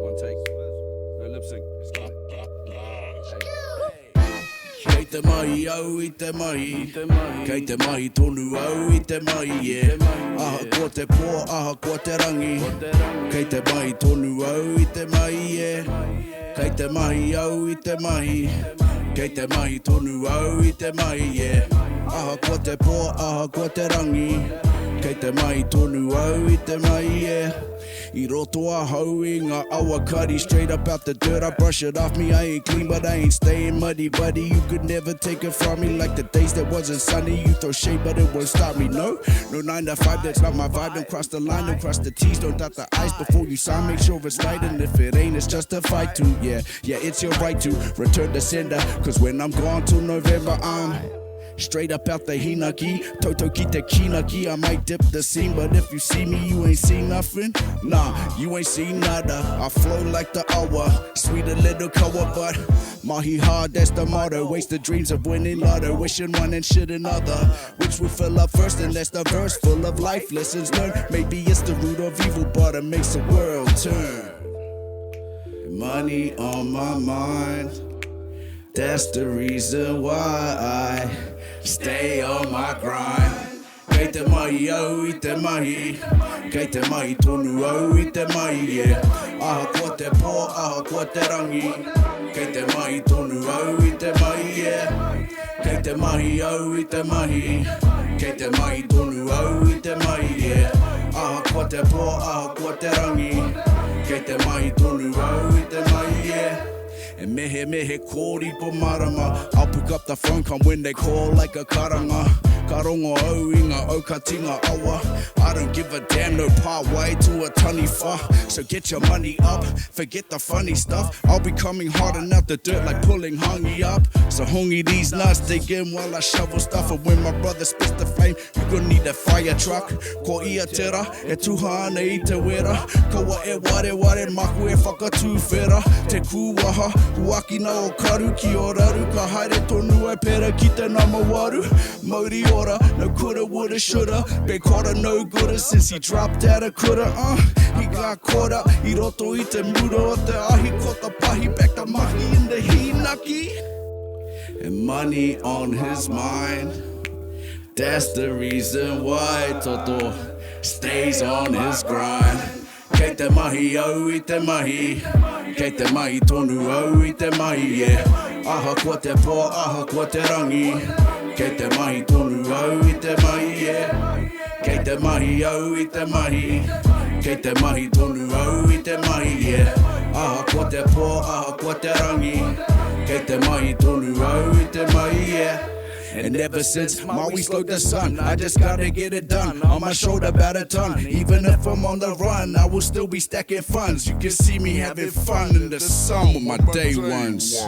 One take. No lip sync. Let's go. Kei te mahi au I te mahi, kei te mahi tonu au I te mahi, yeah. Aha ko te pō, aha ko te rangi, kei te mahi tonu au I te mahi, yeah. Kei te mahi au I te mahi, kei te mahi tonu au I te mahi, yeah. Aha ko te pō, aha ko te rangi, kei te mahi tonu au I te mahi, yeah. I roto a hau I ngā awakari, straight up out the dirt, I brush it off me, I ain't clean but I ain't staying muddy, buddy, you could never take it from me, like the days that wasn't sunny, you throw shade but it won't stop me, no 9 to 5, that's not my vibe, don't cross the line, don't cross the T's, don't dot the I's before you sign, make sure it's right, and if it ain't, it's just a fight to, yeah, it's your right to return the sender, cause when I'm gone till November, I'm straight up out the hinaki, toto ki te kinaki, I might dip the scene, but if you see me, you ain't seen nothing. Nah, you ain't seen nada. I flow like the awa, sweet a little kawa, but mahi hard, that's the motto. Waste the dreams of winning lotto, wishing one and shit another. Which will fill up first, and that's the verse full of life lessons learned. Maybe it's the root of evil, but it makes the world turn. Money on my mind, that's the reason why I stay on my grind. Kei te mahi au I te mahi, kei te mahi tonu au I te mahi, yeah. Aha ko te pō, aha ko te rangi, kei te mahi tonu au I te mahi, yeah. Kei te mahi au I te mahi, kei te mahi tonu au I te mahi, yeah. Aha ko te pō, aha ko te rangi, kei te mahi tonu au I te mahi, yeah. And mehe kōri po marama, I'll pick up the phone, come when they call like a karanga. Karongo au I ngā aukatinga awa, I don't give a damn, no part way to a taniwha. So get your money up, forget the funny stuff, I'll be coming hard enough the dirt like pulling hongi up. So hongi these nuts, dig in while I shovel stuff, and when my brother spits the flame, you gon' need a fire truck. Ko ia tera, e tuha ana I te wera, kaua e ware maku e whakatūwhera. Te kūwaha, huakina o karu ki o raru, ka haere tonu e pera ki te namawaru. Mauri ora, no coulda, woulda, shoulda, been caught a no gooder since he dropped out of coulda, he got caught up, I roto I te mura o te ahi, ko ta pahi, back the mahi in the hinaki. And money on his mind, that's the reason why Toto stays on his grind. Kei te mahi au I te mahi, kei te mahi tonu au I te mahi, yeah. Aha ko te pō, aha ko te rangi, kei te mahi tonu au I te mahi, yeah. Kei te mahi au I te mahi, kei te mahi tonu au I te mahi, yeah. Aha ko te pō, aha ko te rangi, kei te mahi tonu au I te mahi, yeah. And ever since Maui slowed the sun, I just gotta get it done. On my shoulder about a ton. Even if I'm on the run, I will still be stacking funds. You can see me having fun in the sun with my day ones.